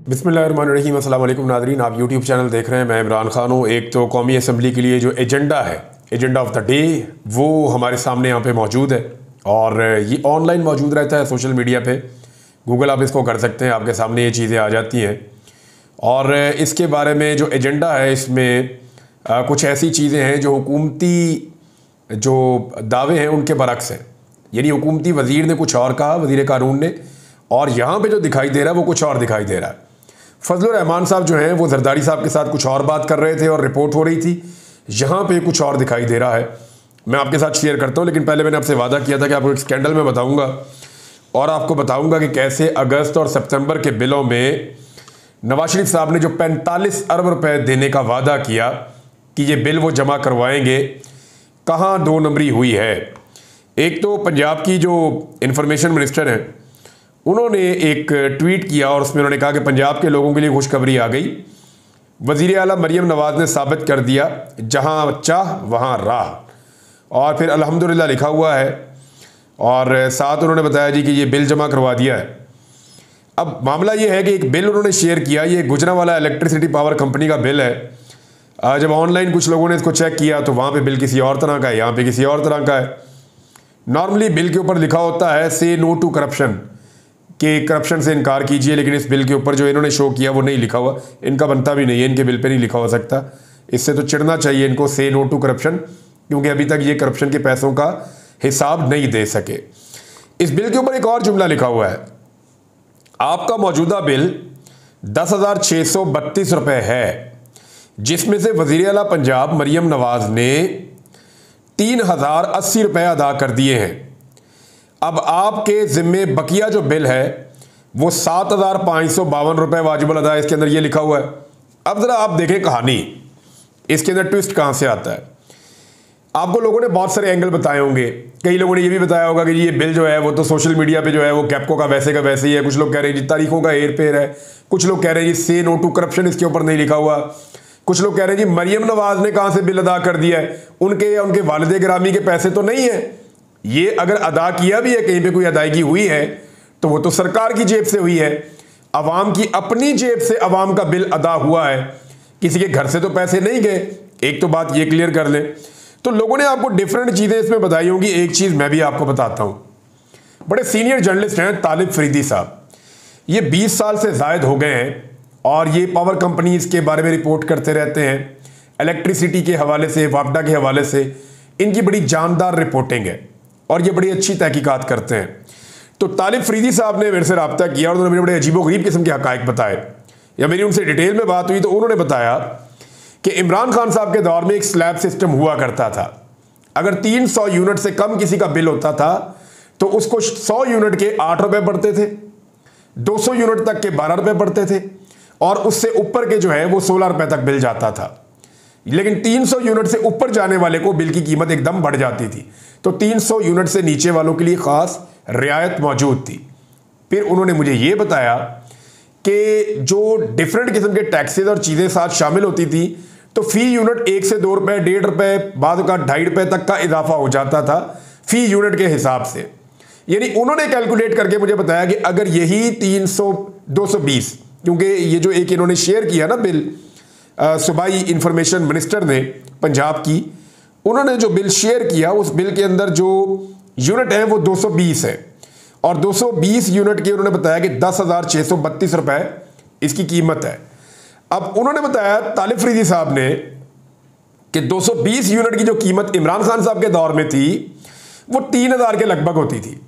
बिस्मिल्लाहिर्रहमानिर्रहीम। अस्सलाम वालेकुम नाज़रीन, आप यूट्यूब चैनल देख रहे हैं। मैं इमरान खान हूँ। एक तो कौमी असम्बली के लिए जो एजेंडा है, एजेंडा ऑफ द डे, वो हमारे सामने यहाँ पे मौजूद है और ये ऑनलाइन मौजूद रहता है सोशल मीडिया पे। गूगल आप इसको कर सकते हैं, आपके सामने ये चीज़ें आ जाती हैं। और इसके बारे में जो एजेंडा है, इसमें कुछ ऐसी चीज़ें हैं जो हुकूमती जो दावे हैं उनके बरक्स हैं। यानी हुकूमती वज़ीर ने कुछ और कहा, वज़ीर कानून ने, और यहाँ पे जो दिखाई दे रहा है वो कुछ और दिखाई दे रहा है। फजलुर रहमान साहब जो हैं वो जरदारी साहब के साथ कुछ और बात कर रहे थे और रिपोर्ट हो रही थी, यहाँ पे कुछ और दिखाई दे रहा है। मैं आपके साथ शेयर करता हूँ, लेकिन पहले मैंने आपसे वादा किया था कि आपको एक स्कैंडल में बताऊँगा और आपको बताऊँगा कि कैसे अगस्त और सितंबर के बिलों में नवाज शरीफ साहब ने जो 45 अरब रुपए देने का वादा किया कि ये बिल वो जमा करवाएंगे, कहाँ दो नंबरी हुई है। एक तो पंजाब की जो इंफॉर्मेशन मिनिस्टर हैं, उन्होंने एक ट्वीट किया और उसमें उन्होंने कहा कि पंजाब के लोगों के लिए खुशखबरी आ गई। वज़ीर आला मरियम नवाज़ ने साबित कर दिया, जहां चाह वहां राह। और फिर अल्हम्दुलिल्लाह लिखा हुआ है और साथ उन्होंने बताया जी कि ये बिल जमा करवा दिया है। अब मामला ये है कि एक बिल उन्होंने शेयर किया, ये गुजरांवाला इलेक्ट्रिसिटी पावर कंपनी का बिल है। जब ऑनलाइन कुछ लोगों ने इसको चेक किया तो वहाँ पर बिल किसी और तरह का है, यहाँ पर किसी और तरह का है। नॉर्मली बिल के ऊपर लिखा होता है से नो टू करप्शन, कि करप्शन से इनकार कीजिए, लेकिन इस बिल के ऊपर जो इन्होंने शो किया वो नहीं लिखा हुआ। इनका बनता भी नहीं है, इनके बिल पे नहीं लिखा हो सकता। इससे तो चिढ़ना चाहिए इनको, से नो टू करप्शन, क्योंकि अभी तक ये करप्शन के पैसों का हिसाब नहीं दे सके। इस बिल के ऊपर एक और जुमला लिखा हुआ है, आपका मौजूदा बिल 10,632 रुपये है, जिसमें से वज़ीर आला पंजाब मरियम नवाज ने 3,080 रुपये अदा कर दिए हैं। अब आपके ज़िम्मे बकिया जो बिल है वो 7,552 रुपये वाजिबुल अदा, इसके अंदर ये लिखा हुआ है। अब ज़रा आप देखें कहानी, इसके अंदर ट्विस्ट कहाँ से आता है। आपको लोगों ने बहुत सारे एंगल बताए होंगे। कई लोगों ने ये भी बताया होगा कि ये बिल जो है वो तो सोशल मीडिया पे जो है वो कैप्को का वैसे ही है। कुछ लोग कह रहे हैं जी तारीखों का हेर फेर है। कुछ लोग कह रहे हैं जी से नो टू करप्शन इसके ऊपर नहीं लिखा हुआ। कुछ लोग कह रहे हैं जी मरियम नवाज ने कहाँ से बिल अदा कर दिया है, उनके या उनके वालिद गिरामी के पैसे तो नहीं है। ये अगर अदा किया भी है, कहीं पे कोई अदायगी हुई है, तो वो तो सरकार की जेब से हुई है, अवाम की अपनी जेब से अवाम का बिल अदा हुआ है, किसी के घर से तो पैसे नहीं गए। एक तो बात ये क्लियर कर लें। तो लोगों ने आपको डिफरेंट चीज़ें इसमें बताई होंगी। एक चीज़ मैं भी आपको बताता हूँ। बड़े सीनियर जर्नलिस्ट हैं तालिब फरीदी साहब, ये 20 साल से ज़ायद हो गए हैं और ये पावर कंपनीज़ के बारे में रिपोर्ट करते रहते हैं। इलेक्ट्रिसिटी के हवाले से, वापडा के हवाले से इनकी बड़ी जानदार रिपोर्टिंग है और ये बड़ी अच्छी तहकीकात करते हैं। तो तालिब फरीदी साहब ने मेरे से रब्ता किया और उन्होंने मेरे बड़े अजीबोगरीब किस्म के हक़ाइक़ बताए, या मेरी उनसे डिटेल में बात हुई तो उन्होंने बताया कि इमरान खान साहब के दौर में एक स्लैब सिस्टम हुआ करता था। अगर 300 यूनिट से कम किसी का बिल होता था तो उसको 100 यूनिट के 8 रुपये पड़ते थे, 200 यूनिट तक के 12 रुपये पड़ते थे और उससे ऊपर के जो है वो 16 रुपये तक बिल जाता था। लेकिन 300 यूनिट से ऊपर जाने वाले को बिल की कीमत एकदम बढ़ जाती थी। तो 300 यूनिट से नीचे वालों के लिए ख़ास रियायत मौजूद थी। फिर उन्होंने मुझे ये बताया कि जो डिफरेंट किस्म के टैक्सेस और चीज़ें साथ शामिल होती थी, तो फ़ी यूनिट 1 से 2 रुपये, 1.5 रुपये, बाद का 2.5 रुपये तक का इजाफा हो जाता था फ़ी यूनिट के हिसाब से। यानी उन्होंने कैलकुलेट करके मुझे बताया कि अगर यही 220, क्योंकि ये जो एक इन्होंने शेयर किया ना बिल, सूबाई इंफॉर्मेशन मिनिस्टर ने पंजाब की, उन्होंने जो बिल शेयर किया उस बिल के अंदर जो यूनिट है वो 220 है और 220 यूनिट के उन्होंने बताया कि 10,632 रुपये इसकी कीमत है। अब उन्होंने बताया तालिब फरीदी साहब ने कि 220 यूनिट की जो कीमत इमरान खान साहब के दौर में थी वो 3,000 के लगभग होती थी।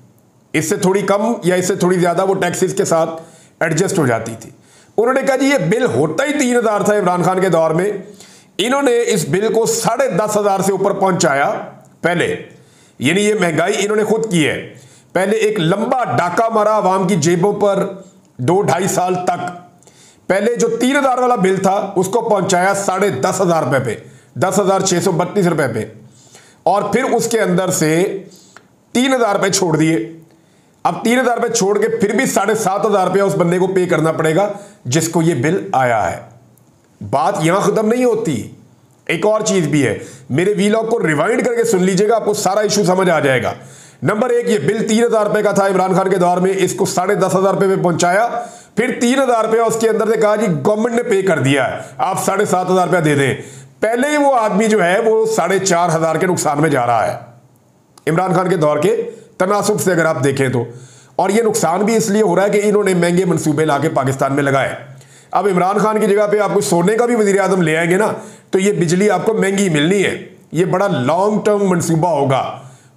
इससे थोड़ी कम या इससे थोड़ी ज़्यादा वो टैक्सेस के साथ एडजस्ट हो जाती थी। उन्होंने कहा जी ये बिल होता ही 3,000 था इमरान खान के दौर में, इन्होंने इस बिल को 10,500 से ऊपर पहुंचाया पहले। यानी ये महंगाई इन्होंने खुद की है। पहले एक लंबा डाका मारा आवाम की जेबों पर 2-2.5 साल तक। पहले जो 3,000 वाला बिल था उसको पहुंचाया 10,500 रुपये पे, 10,632 रुपये पे, और फिर उसके अंदर से 3,000 रुपये छोड़ दिए। अब 3,000 रुपये छोड़ के फिर भी 7,500 रुपया उस बंदे को पे करना पड़ेगा जिसको ये बिल आया है। बात यहां खत्म नहीं होती, एक और चीज भी है। मेरे वीलॉग को रिवाइंड करके सुन लीजिएगा, आपको सारा इशू समझ आ जाएगा। नंबर 1, ये बिल 3,000 रुपये का था इमरान खान के दौर में, इसको 10,500 रुपये पे पहुंचाया, फिर 3,000 रुपया उसके अंदर से कहा जी गवर्नमेंट ने पे कर दिया है, आप 7,500 रुपया दे दें। पहले ही वो आदमी जो है वो 4,500 के नुकसान में जा रहा है इमरान खान के दौर के तनासुब से अगर आप देखें तो। और ये नुकसान भी इसलिए हो रहा है कि इन्होंने महंगे मंसूबे लाके पाकिस्तान में लगाए। अब इमरान खान की जगह पे आपको सोने का भी वजीर आजम ले आएंगे ना, तो ये बिजली आपको महंगी मिलनी है। ये बड़ा लॉन्ग टर्म मंसूबा होगा,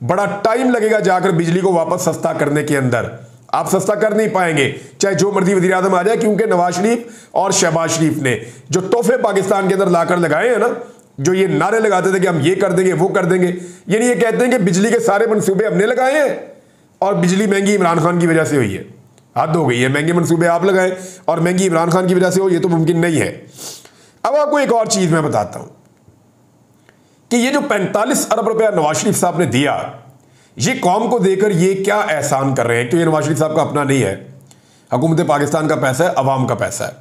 बड़ा टाइम लगेगा जाकर बिजली को वापस सस्ता करने के अंदर। आप सस्ता कर नहीं पाएंगे चाहे जो मर्जी वजीर आजम आ जाए, क्योंकि नवाज शरीफ और शहबाज शरीफ ने जो तोहफे पाकिस्तान के अंदर लाकर लगाए हैं ना, जो ये नारे लगाते थे कि हम ये कर देंगे वो कर देंगे, यानी ये कहते हैं कि बिजली के सारे मंसूबे हमने लगाए हैं और बिजली महंगी इमरान खान की वजह से हुई है। हद हो गई है, महंगे मंसूबे आप लगाए और महंगी इमरान खान की वजह से हो, ये तो मुमकिन नहीं है। अब आपको एक और चीज मैं बताता हूं कि ये जो 45 अरब रुपया नवाज शरीफ साहब ने दिया, ये कौम को देकर ये क्या एहसान कर रहे हैं? तो ये नवाज शरीफ साहब का अपना नहीं है, हुकूमत पाकिस्तान का पैसा है, अवाम का पैसा है।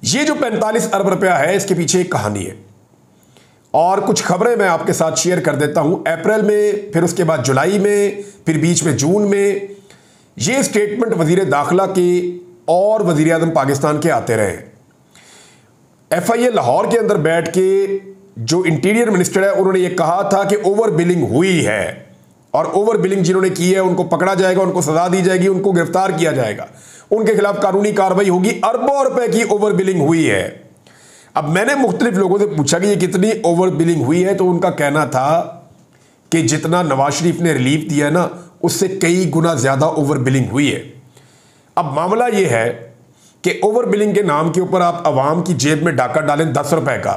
ये जो 45 अरब रुपया है, इसके पीछे एक कहानी है और कुछ खबरें मैं आपके साथ शेयर कर देता हूं। अप्रैल में, फिर उसके बाद जुलाई में, फिर बीच में जून में ये स्टेटमेंट वजीर दाखिला के और वजीर आजम पाकिस्तान के आते रहे। FIA लाहौर के अंदर बैठ के जो इंटीरियर मिनिस्टर है उन्होंने ये कहा था कि ओवर बिलिंग हुई है और ओवर बिलिंग जिन्होंने की है उनको पकड़ा जाएगा, उनको सजा दी जाएगी, उनको गिरफ्तार किया जाएगा, उनके खिलाफ कानूनी कार्रवाई होगी। अरबों रुपए की ओवर बिलिंग हुई है। अब मैंने मुख्तलिफ लोगों से पूछा कि ये कितनी ओवर बिलिंग हुई है, तो उनका कहना था कि जितना नवाज शरीफ ने रिलीफ दिया ना उससे कई गुना ज्यादा ओवर बिलिंग हुई है। अब मामला ये है कि ओवर बिलिंग के नाम के ऊपर आप अवाम की जेब में डाका डालें 10 रुपए का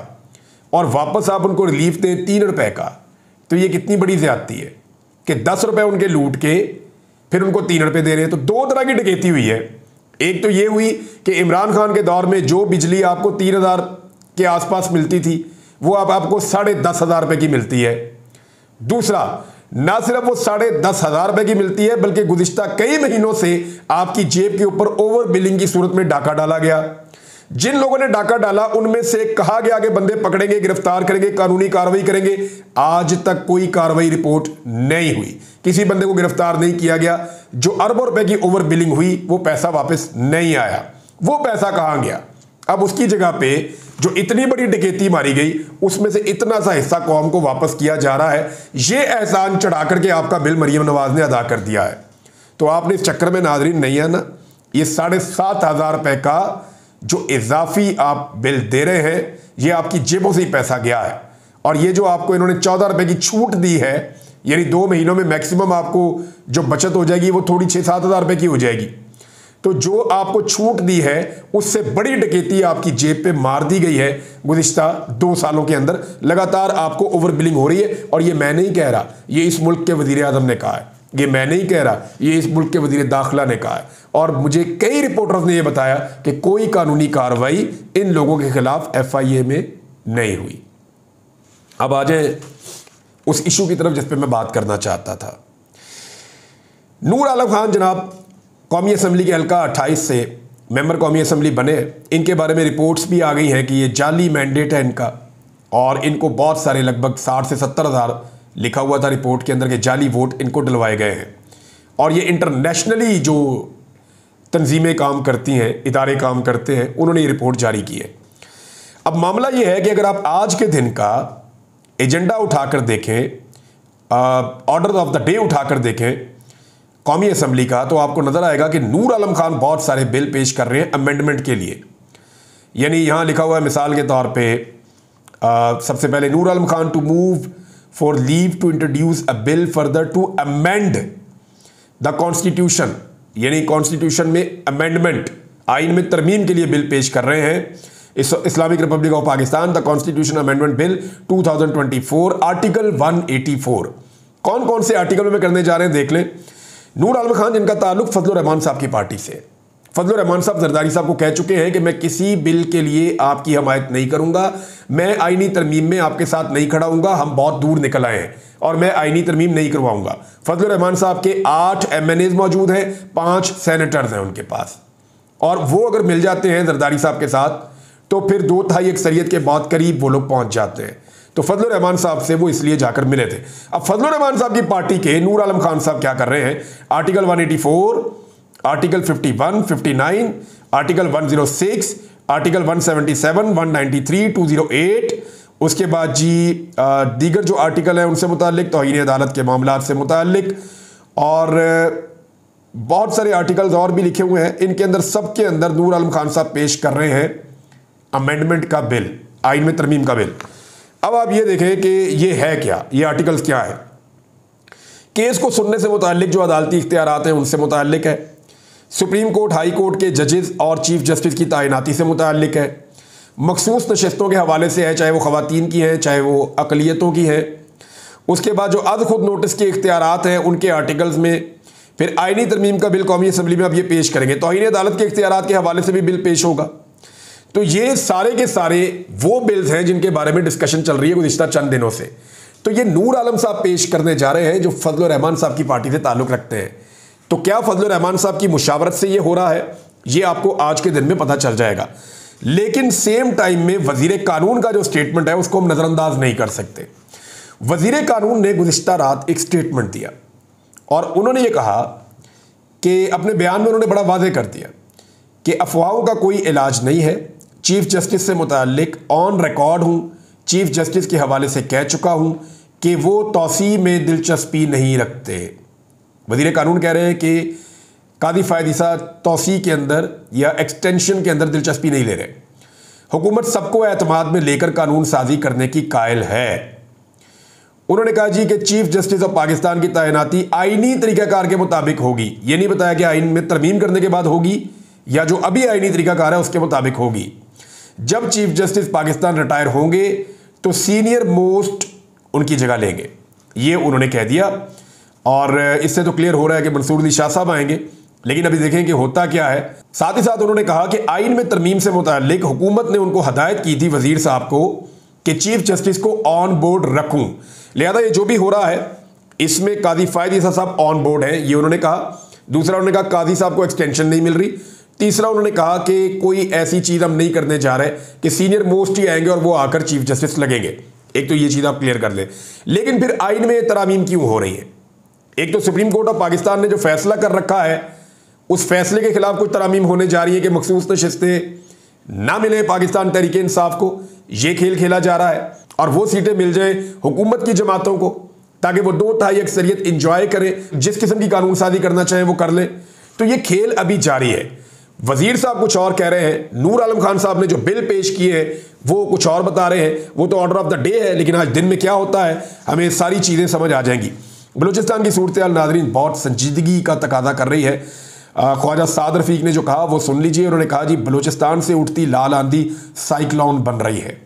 और वापस आप उनको रिलीफ दें 3 रुपए का, तो ये कितनी बड़ी ज्यादती है कि 10 रुपए उनके लूट के फिर उनको 3 रुपए दे रहे हैं। तो दो तरह की डकैती हुई है। एक तो ये हुई कि इमरान खान के दौर में जो बिजली आपको 3,000 के आसपास मिलती थी वो अब आपको 10,500 रुपए की मिलती है। दूसरा, ना सिर्फ वो 10,500 रुपए की मिलती है बल्कि गुज़िश्ता कई महीनों से आपकी जेब के ऊपर ओवर बिलिंग की सूरत में डाका डाला गया। जिन लोगों ने डाका डाला उनमें से कहा गया कि बंदे पकड़ेंगे, गिरफ्तार करेंगे, कानूनी कार्रवाई करेंगे। आज तक कोई कार्रवाई रिपोर्ट नहीं हुई, किसी बंदे को गिरफ्तार नहीं किया गया। जो अरबों रुपए की ओवर बिलिंग हुई वो पैसा वापस नहीं आया। वो पैसा कहां गया? अब उसकी जगह पे जो इतनी बड़ी डकैती मारी गई उसमें से इतना सा हिस्सा कौम को वापस किया जा रहा है। ये एहसान चढ़ा करके आपका बिल मरियम नवाज ने अदा कर दिया है। तो आपने इस चक्कर में नाजरीन नहीं आना। ये 7,500 रुपए का जो इजाफी आप बिल दे रहे हैं ये आपकी जेबों से ही पैसा गया है। और ये जो आपको इन्होंने 14 रुपए की छूट दी है, यानी 2 महीनों में मैक्सिमम आपको जो बचत हो जाएगी वो थोड़ी 6-7 हज़ार रुपए की हो जाएगी। तो जो आपको छूट दी है उससे बड़ी डकैती आपकी जेब पे मार दी गई है। गुज़िश्ता 2 सालों के अंदर लगातार आपको ओवर बिलिंग हो रही है। और ये मैं नहीं कह रहा, ये इस मुल्क के वजीर आज़म ने कहा है। ये मैं नहीं कह रहा, ये इस मुल्क के वजीर दाखिला ने कहा है। और मुझे कई रिपोर्टर्स ने यह बताया कि कोई कानूनी कार्रवाई इन लोगों के खिलाफ FIA में नहीं हुई। अब आ जाए उस इशू की तरफ जिस पे मैं बात करना चाहता था। नूर आलम खान जनाब कौमी असम्बली के हल्का 28 से मेंबर कौमी असम्बली बने। इनके बारे में रिपोर्ट्स भी आ गई हैं कि ये जाली मैंडेट है इनका, और इनको बहुत सारे लगभग 60 से 70 हज़ार लिखा हुआ था रिपोर्ट के अंदर कि जाली वोट इनको डलवाए गए हैं। और ये इंटरनेशनली जो तंजीमें काम करती हैं, इदारे काम करते हैं, उन्होंने ये रिपोर्ट जारी की है। अब मामला ये है कि अगर आप आज के दिन का एजेंडा उठाकर देखें, ऑर्डर ऑफ द डे उठाकर देखें कौमी असम्बली का, तो आपको नजर आएगा कि नूर आलम खान बहुत सारे बिल पेश कर रहे हैं अमेंडमेंट के लिए। यानी यहां लिखा हुआ है मिसाल के तौर पे सबसे पहले Noor Alam Khan to move for leave to introduce a bill further to amend the constitution, यानी कॉन्स्टिट्यूशन में अमेंडमेंट, आइन में तरमीम के लिए बिल पेश कर रहे हैं। Islamic Republic of Pakistan the constitution amendment bill 2024 article 184। कौन कौन से आर्टिकल में करने जा रहे हैं देख लें। नूर आलम खान जिनका ताल्लुक फजलुर रहमान साहब की पार्टी से, फजलुर रहमान साहब जरदारी साहब को कह चुके हैं कि मैं किसी बिल के लिए आपकी हमायत नहीं करूंगा, मैं आईनी तरमीम में आपके साथ नहीं खड़ा हूंगा, हम बहुत दूर निकल आए हैं और मैं आईनी तरमीम नहीं करवाऊंगा। फजलुर रहमान साहब के 8 MNAs मौजूद हैं, 5 सेनेटर्स हैं उनके पास, और वो अगर मिल जाते हैं जरदारी साहब के साथ तो फिर 2/3 अक्सरियत के बहुत करीब वो लोग पहुंच जाते हैं। तो फजलुर रहमान साहब से वो इसलिए जाकर मिले थे। अब फजलुर रहमान साहब की पार्टी के नूर आलम खान साहब क्या कर रहे हैं, आर्टिकल 184, आर्टिकल 51, 59 आर्टिकल 106, आर्टिकल 177, 193, 208, उसके बाद जी दीगर जो आर्टिकल है उनसे मुताल्लिक, तौहीन अदालत के मामलात से मुताल्लिक, और बहुत सारे आर्टिकल्स और भी लिखे हुए हैं। इनके अंदर सबके अंदर नूर आलम खान साहब पेश कर रहे हैं अमेंडमेंट का बिल, आइन में तरमीम का बिल। अब आप ये देखें कि ये है क्या, ये आर्टिकल्स क्या है। केस को सुनने से मुताल्लिक जो अदालती इख्तियारात हैं उनसे मुताल्लिक है, सुप्रीम कोर्ट, हाई कोर्ट के जजेस और चीफ जस्टिस की तैनाती से मुताल्लिक है, मखसूस नशस्तों के हवाले से है, चाहे वो ख़वातीन की हैं चाहे वो अक़लियतों की है। उसके बाद जो अद खुद नोटिस के इख्तियारात हैं उनके आर्टिकल्स में, फिर आइनी तरमीम का बिल कौमी असम्बली में अब ये पेश करेंगे, तौहीन अदालत के इख्तियारात के हवाले से भी बिल पेश होगा। तो ये सारे के सारे वो बिल्स हैं जिनके बारे में डिस्कशन चल रही है गुज़िश्ता चंद दिनों से। तो ये नूर आलम साहब पेश करने जा रहे हैं जो फजल रहमान साहब की पार्टी से ताल्लुक़ रखते हैं। तो क्या फजल रहमान साहब की मुशावरत से ये हो रहा है, ये आपको आज के दिन में पता चल जाएगा। लेकिन सेम टाइम में वजीर कानून का जो स्टेटमेंट है उसको हम नज़रअंदाज नहीं कर सकते। वजीर कानून ने गुज़िश्ता रात एक स्टेटमेंट दिया और उन्होंने ये कहा कि अपने बयान में उन्होंने बड़ा वाज़ेह कर दिया कि अफवाहों का कोई इलाज नहीं है, चीफ जस्टिस से मुताल्लिक ऑन रिकॉर्ड हूँ, चीफ जस्टिस के हवाले से कह चुका हूँ कि वो तौसी में दिलचस्पी नहीं रखते। वज़ीर कानून कह रहे हैं कि कादी फ़ायद ईसा तौसी के अंदर या एक्सटेंशन के अंदर दिलचस्पी नहीं ले रहे। हुकूमत सबको एतमाद में लेकर कानून साजी करने की कायल है। उन्होंने कहा जी कि चीफ जस्टिस ऑफ पाकिस्तान की तैनाती आईनी तरीक़ाकार के मुताबिक होगी। ये नहीं बताया कि आइन में तरमीम करने के बाद होगी या जो अभी आईनी तरीक़ाकार है उसके मुताबिक होगी। जब चीफ जस्टिस पाकिस्तान रिटायर होंगे तो सीनियर मोस्ट उनकी जगह लेंगे, ये उन्होंने कह दिया। और इससे तो क्लियर हो रहा है कि मंसूर अली शाह साहब आएंगे, लेकिन अभी देखें कि होता क्या है। साथ ही साथ उन्होंने कहा कि आइन में तरमीम से मुताल्लिक हुकूमत ने उनको हदायत की थी वजीर साहब को कि चीफ जस्टिस को ऑन बोर्ड रखूं, लिहाजा ये जो भी हो रहा है इसमें कादी फ़ायद ईसा साहब ऑन बोर्ड है, ये उन्होंने कहा। दूसरा उन्होंने कहा कादी साहब को एक्सटेंशन नहीं मिल रही। तीसरा उन्होंने कहा कि कोई ऐसी चीज़ हम नहीं करने जा रहे कि सीनियर मोस्ट ही आएंगे और वो आकर चीफ जस्टिस लगेंगे। एक तो ये चीज़ आप क्लियर कर लें। लेकिन फिर आइन में तरामीम क्यों हो रही है? एक तो सुप्रीम कोर्ट ऑफ पाकिस्तान ने जो फैसला कर रखा है उस फैसले के खिलाफ कुछ तरामीम होने जा रही है कि मखसूस नशिस्तें ना मिले पाकिस्तान तहरीक इंसाफ को, ये खेल खेला जा रहा है और वो सीटें मिल जाए हुकूमत की जमातों को ताकि वो 2/3 अक्सरियत इंजॉय करें, जिस किस्म की कानून साजी करना चाहें वो कर लें। तो ये खेल अभी जारी है। वजीर साहब कुछ और कह रहे हैं, नूर आलम खान साहब ने जो बिल पेश किए हैं वो कुछ और बता रहे हैं। वो तो ऑर्डर ऑफ द डे है, लेकिन आज दिन में क्या होता है हमें सारी चीज़ें समझ आ जाएंगी। बलूचिस्तान की सूरत हाल नाज़रीन बहुत संजीदगी का तकाजा कर रही है। ख्वाजा साद रफ़ीक ने जो कहा वो सुन लीजिए। उन्होंने कहा जी बलूचिस्तान से उठती लाल आंधी साइक्लोन बन रही है।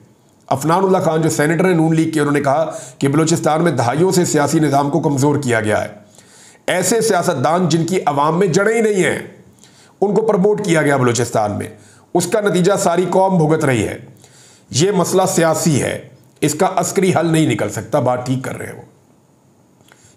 अफनानुल्लाह खान जो सेनेटर है नून लीग के, उन्होंने कहा कि बलूचिस्तान में दहाइयों से सियासी निज़ाम को कमज़ोर किया गया है। ऐसे सियासतदान जिनकी अवाम में जड़ें ही नहीं हैं उनको प्रमोट किया गया बलूचिस्तान में, उसका नतीजा सारी कौम भुगत रही है। ये मसला सियासी है, इसका अस्करी हल नहीं निकल सकता। बात ठीक कर रहे हैं वो,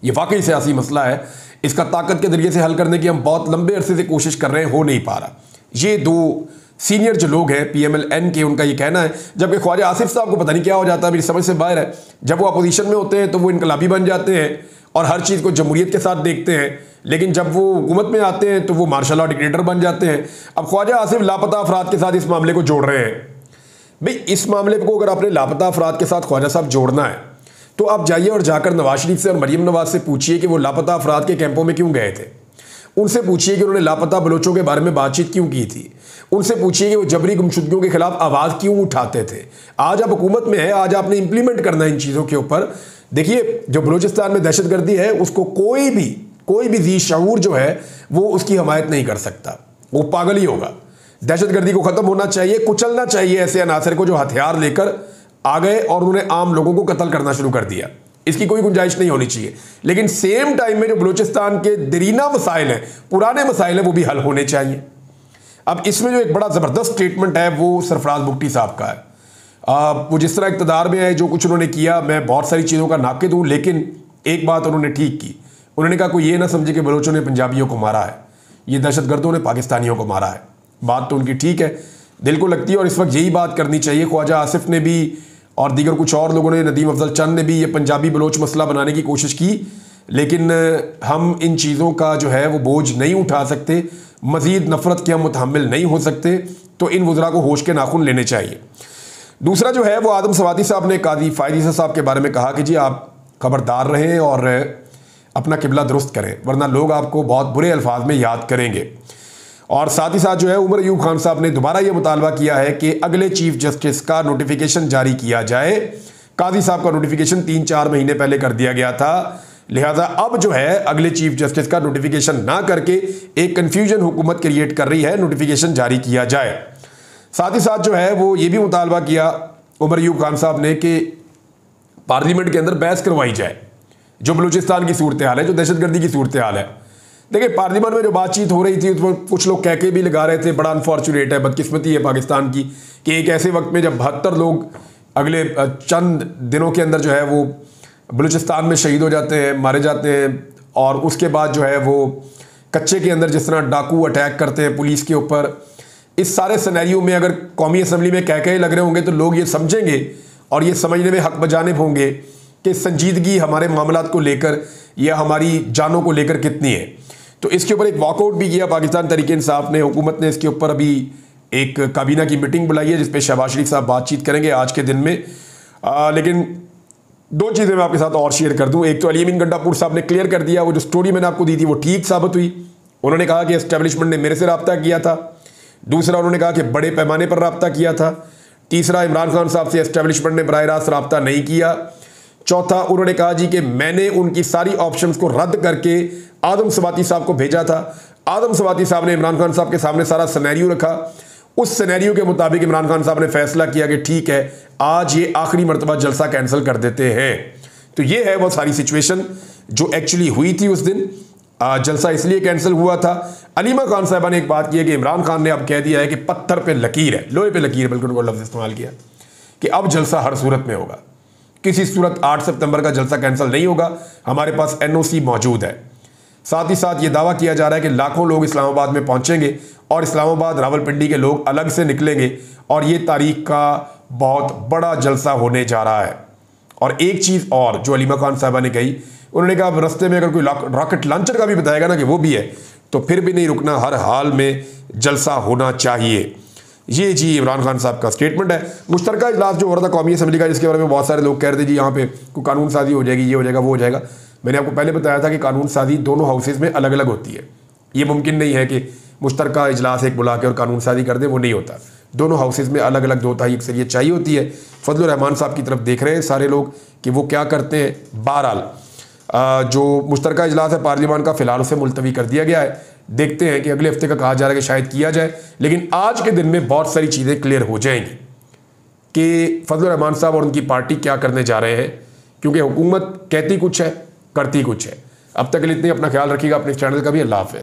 ये वाकई सियासी मसला है। इसका ताकत के जरिए से हल करने की हम बहुत लंबे अरसे से कोशिश कर रहे हैं, हो नहीं पा रहा। ये दो सीनियर जो लोग हैं PMLN के, उनका ये कहना है। जबकि ख्वाजा आसिफ साहब को पता नहीं क्या हो जाता है, मेरी समझ से बाहर है। जब वो अपोजिशन में होते हैं तो वो इनकलाबी बन जाते हैं और हर चीज़ को जमहूरियत के साथ देखते हैं, लेकिन जब वो हुकूमत में आते हैं तो वो मार्शल लॉ डिक्टेटर बन जाते हैं। अब ख्वाजा आसिफ लापता अफराद के साथ इस मामले को जोड़ रहे हैं। भाई इस मामले को अगर आपने लापता अफराद के साथ ख्वाजा साहब जोड़ना है तो आप जाइए और जाकर नवाज शरीफ से और मरीम नवाज से पूछिए कि वो लापता अफराद के कैंपों में क्यों गए थे। उनसे पूछिए कि उन्होंने लापता बलोचों के बारे में बातचीत क्यों की थी। उनसे पूछिए कि वो जबरी गुमशुदगियों के खिलाफ आवाज़ क्यों उठाते थे। आज आप हुकूमत में है, आज आपने इंप्लीमेंट करना है इन चीज़ों के ऊपर। देखिए जो बलूचिस्तान में दहशतगर्दी है उसको कोई भी जी शऊर जो है वो उसकी हमायत नहीं कर सकता, वो पागल ही होगा। दहशतगर्दी को ख़त्म होना चाहिए, कुचलना चाहिए ऐसे अनासर को जो हथियार लेकर आ गए और उन्होंने आम लोगों को कत्ल करना शुरू कर दिया। इसकी कोई गुंजाइश नहीं होनी चाहिए। लेकिन सेम टाइम में जो बलूचिस्तान के दरीना मसाइल हैं, पुराने मसाइल हैं, वो भी हल होने चाहिए। अब इसमें जो एक बड़ा ज़बरदस्त स्टेटमेंट है वो सरफराज बुगटी साहब का है। वो जिस तरह इक़्तिदार में है, जो कुछ उन्होंने किया, मैं बहुत सारी चीज़ों का नाक़िद हूँ, लेकिन एक बात उन्होंने ठीक की। उन्होंने कहा कोई ये ना समझे कि बलोचों ने पंजाबियों को मारा है, ये दहशतगर्दों ने पाकिस्तानियों को मारा है। बात तो उनकी ठीक है, दिल को लगती है, और इस वक्त यही बात करनी चाहिए। ख्वाजा आसिफ ने भी और दीगर कुछ और लोगों ने, नदीम अफजल चंद ने भी ये पंजाबी बलोच मसला बनाने की कोशिश की, लेकिन हम इन चीज़ों का जो है वो बोझ नहीं उठा सकते। मजीद नफरत के हम मुतहम्मिल नहीं हो सकते, तो इन वज़रा को होश के नाखून लेने चाहिए। दूसरा जो है वो आदम सवाती साहब ने काजी फ़ायद ईसा साहब के बारे में कहा कि जी आप खबरदार रहें और अपना किबला दुरुस्त करें, वरना लोग आपको बहुत बुरे अल्फाज में याद करेंगे। और साथ ही साथ जो है उमर अयूब खान साहब ने दोबारा ये मुतालबा किया है कि अगले चीफ जस्टिस का नोटिफिकेशन जारी किया जाए। काजी साहब का नोटिफिकेशन 3-4 महीने पहले कर दिया गया था, लिहाजा अब जो है अगले चीफ जस्टिस का नोटिफिकेशन ना करके एक कन्फ्यूजन हुकूमत क्रिएट कर रही है, नोटिफिकेशन जारी किया जाए। साथ ही साथ जो है वो ये भी मुतालबा किया उमर अयूब खान साहब ने कि पार्लियामेंट के अंदर बहस करवाई जाए, जो बलूचिस्तान की सूरत हाल है, जो दहशतगर्दी की सूरत हाल है। देखिए पार्लियामेंट में जो बातचीत हो रही थी उसमें कुछ लोग कह के भी लगा रहे थे, बड़ा अनफॉर्चुनेट है, बदकिस्मती है पाकिस्तान की कि एक ऐसे वक्त में जब 72 लोग अगले चंद दिनों के अंदर जो है वो बलूचिस्तान में शहीद हो जाते हैं, मारे जाते हैं, और उसके बाद जो है वो कच्चे के अंदर जिस तरह डाकू अटैक करते हैं पुलिस के ऊपर, इस सारे सिनेरियो में अगर कौमी असम्बली में कह लग रहे होंगे तो लोग ये समझेंगे और ये समझने में हक बजानिब होंगे कि संजीदगी हमारे मामलात को लेकर या हमारी जानों को लेकर कितनी है। तो इसके ऊपर एक वॉकआउट भी किया पाकिस्तान तहरीक इंसाफ ने। हुकूमत ने इसके ऊपर अभी एक काबीना की मीटिंग बुलाई है जिस पे शहबाज शरीफ साहब बातचीत करेंगे आज के दिन में। लेकिन दो चीज़ें मैं आपके साथ और शेयर कर दूं। एक तो अली अमीन गंडापुर साहब ने क्लियर कर दिया, वो जो स्टोरी मैंने आपको दी थी वो ठीक साबित हुई। उन्होंने कहा कि एस्टेब्लिशमेंट ने मेरे से रब्ता किया था। दूसरा, उन्होंने कहा कि बड़े पैमाने पर रब्ता किया था। तीसरा, इमरान खान साहब से एस्टेब्लिशमेंट ने बराह रास्त रब्ता नहीं किया। चौथा, उन्होंने कहा जी कि मैंने उनकी सारी ऑप्शंस को रद्द करके आदम सवाती साहब को भेजा था। आदम सवाती साहब ने इमरान खान साहब के सामने सारा सिनेरियो रखा। उस सिनेरियो के मुताबिक इमरान खान साहब ने फैसला किया कि ठीक है, आज ये आखिरी मरतबा जलसा कैंसिल कर देते हैं। तो ये है वो सारी सिचुएशन जो एक्चुअली हुई थी उस दिन। जलसा इसलिए कैंसिल हुआ था। अलीमा खान साहबा ने एक बात की है कि इमरान खान ने अब कह दिया है कि पत्थर पे लकीर है, लोहे पे लकीर, बल्कि उनको लफ्ज़ इस्तेमाल किया कि अब जलसा हर सूरत में होगा। किसी सूरत 8 सितंबर का जलसा कैंसिल नहीं होगा, हमारे पास NOC मौजूद है। साथ ही साथ ये दावा किया जा रहा है कि लाखों लोग इस्लामाबाद में पहुंचेंगे और इस्लामाबाद रावलपिंडी के लोग अलग से निकलेंगे और ये तारीख का बहुत बड़ा जलसा होने जा रहा है। और एक चीज़ और जो अलीमा खान साहबा ने कही, उन्होंने कहा अब रस्ते में अगर कोई रॉकेट लॉन्चर का भी बताएगा ना कि वो भी है, तो फिर भी नहीं रुकना, हर हाल में जलसा होना चाहिए। ये जी इमरान खान साहब का स्टेटमेंट है। मुश्तरका इजलास जो हो रहा था कौमी असम्बली का, जिसके बारे में बहुत सारे लोग कह रहे थे जी यहाँ पे कोई कानून साजी हो जाएगी, ये हो जाएगा, वो हो जाएगा। मैंने आपको पहले बताया था कि कानून साजी दोनों हाउसेज में अलग अलग होती है। ये मुमकिन नहीं है कि मुश्तरका इजलास एक बुला के और कानून साजी कर दे, वो नहीं होता। दोनों हाउसेज में अलग अलग 2/3 अक्सरियत चाहिए होती है। फजलुर रहमान साहब की तरफ देख रहे हैं सारे लोग कि वो क्या करते हैं। बहरहाल जो मुश्तरका इजलास है पार्लियामान का, फिलहाल उसे मुलतवी कर दिया गया है। देखते हैं कि अगले हफ्ते का कहा जा रहा है कि शायद किया जाए, लेकिन आज के दिन में बहुत सारी चीज़ें क्लियर हो जाएंगी कि फजलुर रहमान साहब और उनकी पार्टी क्या करने जा रहे हैं, क्योंकि हुकूमत कहती कुछ है, करती कुछ है। अब तक के लिए इतनी, अपना ख्याल रखिएगा, अपने चैनल का भी। अल्लाह हाफ़िज़।